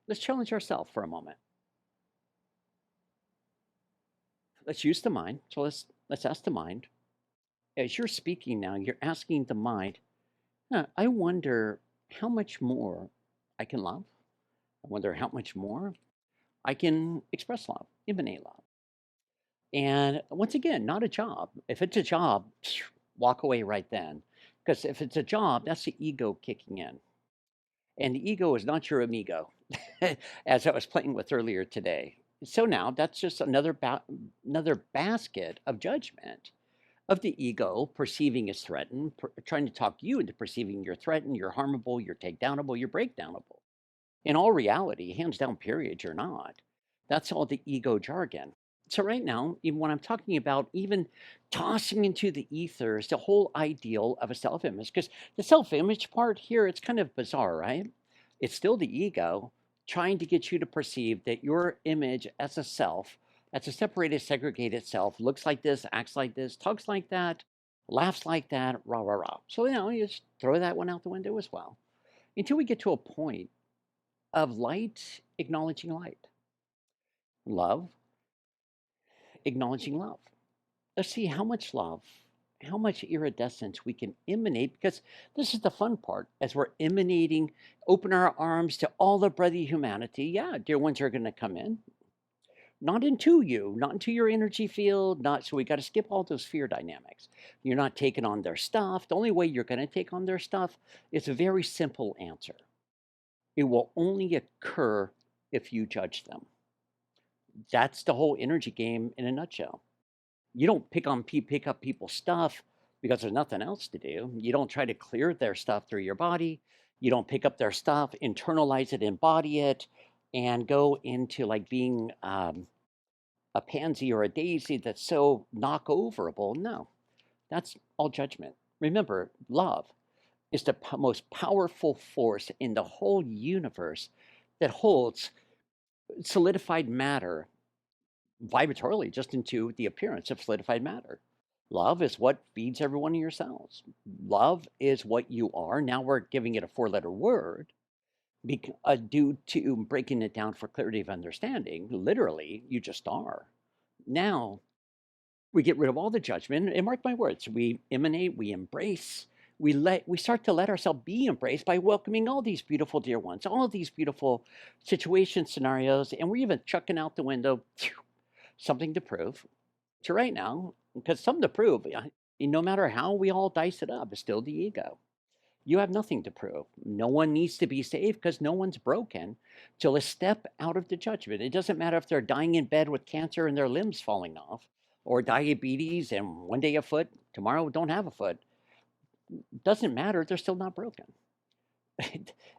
Let's challenge ourselves for a moment. Let's use the mind. So let's ask the mind. As you're speaking now, you're asking the mind, "Huh, I wonder how much more I can love. I wonder how much more I can express love, emanate love." And once again, not a job. If it's a job, walk away right then. Because if it's a job, that's the ego kicking in. And the ego is not your amigo, as I was playing with earlier today. So now that's just another basket of judgment of the ego perceiving as threatened, trying to talk you into perceiving you're threatened, you're harmable, you're takedownable, you're breakdownable. In all reality, hands down, period, you're not. That's all the ego jargon. So right now, even when I'm talking about even tossing into the ethers the whole ideal of a self-image, because the self-image part here, it's kind of bizarre, right? It's still the ego trying to get you to perceive that your image as a self, as a separated, segregated self, looks like this, acts like this, talks like that, laughs like that, rah, rah, rah. So, you just throw that one out the window as well until we get to a point of light acknowledging light, love acknowledging love. Let's see how much love, how much iridescence we can emanate, because this is the fun part. As we're emanating, open our arms to all the breathy humanity. Yeah, dear ones are going to come in, not into you, not into your energy field, not so we got to skip all those fear dynamics. You're not taking on their stuff. The only way you're going to take on their stuff is a very simple answer. It will only occur if you judge them. That's the whole energy game in a nutshell. You don't pick up people's stuff because there's nothing else to do. You don't try to clear their stuff through your body. You don't pick up their stuff, internalize it, embody it, and go into like being a pansy or a daisy that's so knockoverable. No, that's all judgment. Remember, love is the most powerful force in the whole universe that holds solidified matter vibratorily just into the appearance of solidified matter. Love is what feeds every one of your cells. Love is what you are. Now we're giving it a four-letter word due to breaking it down for clarity of understanding. Literally, you just are. Now we get rid of all the judgment, and mark my words, we emanate, we embrace, we start to let ourselves be embraced by welcoming all these beautiful dear ones, all of these beautiful situation scenarios, and we're even chucking out the window something to prove to right now, because something to prove, no matter how we all dice it up, it's still the ego. You have nothing to prove. No one needs to be saved because no one's broken. So let's step out of the judgment. It doesn't matter if they're dying in bed with cancer and their limbs falling off, or diabetes and one day a foot, tomorrow don't have a foot. Doesn't matter. They're still not broken.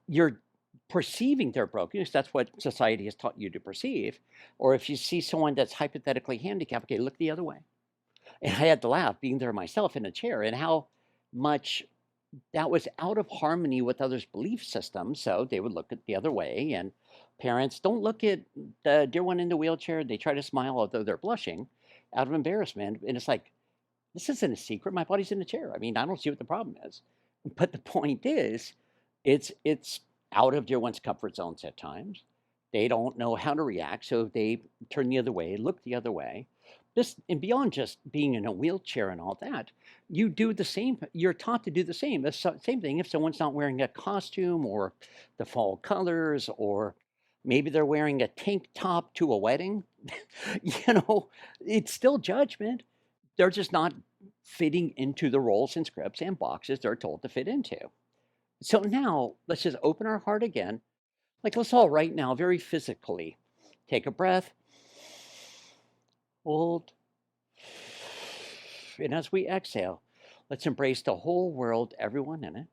You're perceiving they're broken because that's what society has taught you to perceive. Or if you see someone that's hypothetically handicapped, okay, look the other way. And I had to laugh being there myself in a chair and how much that was out of harmony with others' belief systems. So they would look at the other way. And parents don't look at the dear one in the wheelchair. They try to smile, although they're blushing out of embarrassment. And it's like, this isn't a secret. My body's in the chair. I mean, I don't see what the problem is. But the point is, it's out of dear one's comfort zones at times. They don't know how to react, so they turn the other way, look the other way. This and beyond just being in a wheelchair and all that, you do the same. You're taught to do the same. Same thing if someone's not wearing a costume or the fall colors, or maybe they're wearing a tank top to a wedding. you know, it's still judgment. They're just not fitting into the roles and scripts and boxes they're told to fit into. So now let's just open our heart again. Like let's all right now, very physically, take a breath, hold, and as we exhale, let's embrace the whole world, everyone in it.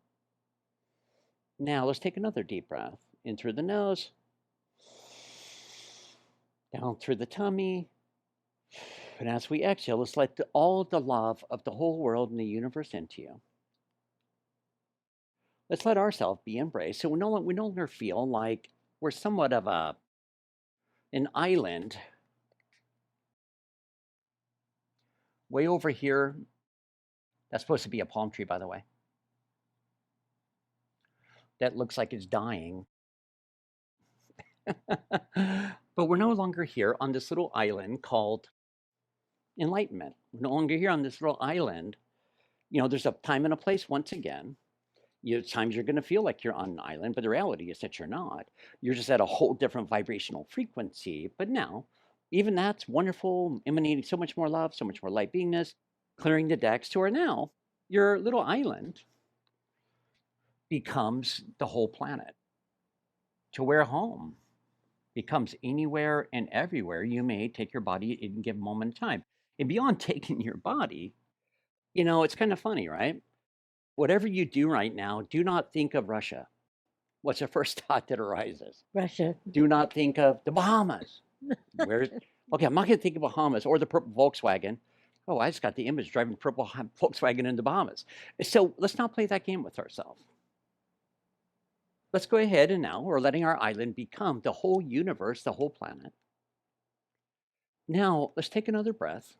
Now let's take another deep breath in through the nose, down through the tummy. And as we exhale, let's let all the love of the whole world and the universe into you. Let's let ourselves be embraced so we no longer feel like we're somewhat of an island way over here. That's supposed to be a palm tree, by the way. That looks like it's dying. But we're no longer here on this little island called enlightenment. We're no longer here on this little island. There's a time and a place once again. Times you're going to feel like you're on an island, but the reality is that you're not. You're just at a whole different vibrational frequency. But now, even that's wonderful, emanating so much more love, so much more light beingness, clearing the decks to where now your little island becomes the whole planet, to where home becomes anywhere and everywhere you may take your body in a given moment in time. And beyond taking your body, it's kind of funny, right? Whatever you do right now, do not think of Russia. What's the first thought that arises? Russia. Do not think of the Bahamas. Where's okay? I'm not going to think of Bahamas or the purple Volkswagen. Oh, I just got the image driving purple Volkswagen in the Bahamas. So let's not play that game with ourselves. Let's go ahead and now we're letting our island become the whole universe, the whole planet. Now let's take another breath.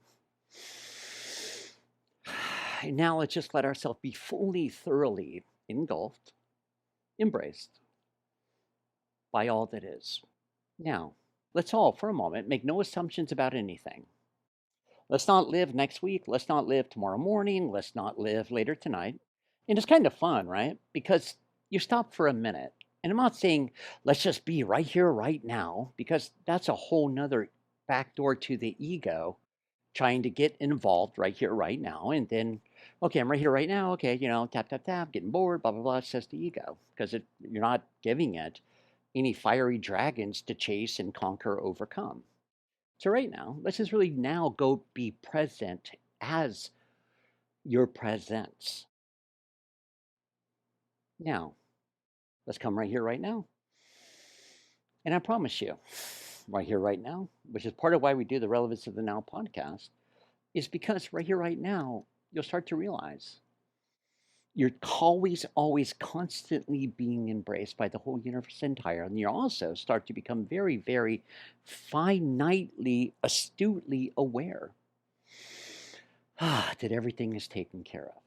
And now let's just let ourselves be fully, thoroughly engulfed, embraced by all that is. Now, let's all, for a moment, make no assumptions about anything. Let's not live next week. Let's not live tomorrow morning. Let's not live later tonight. And it's kind of fun, right? Because you stop for a minute. And I'm not saying let's just be right here, right now, because that's a whole nother backdoor to the ego trying to get involved right here, right now. And then, okay, I'm right here, right now. Okay, tap, tap, tap, getting bored, blah, blah, blah. It's just the ego because you're not giving it any fiery dragons to chase and conquer, overcome. So right now, let's just really now go be present as your presence. Now, let's come right here, right now. And I promise you, right here, right now, which is part of why we do the Relevance of the Now podcast, is because right here, right now, you'll start to realize you're always, always constantly being embraced by the whole universe entire. And you also start to become very, very finitely, astutely aware that everything is taken care of.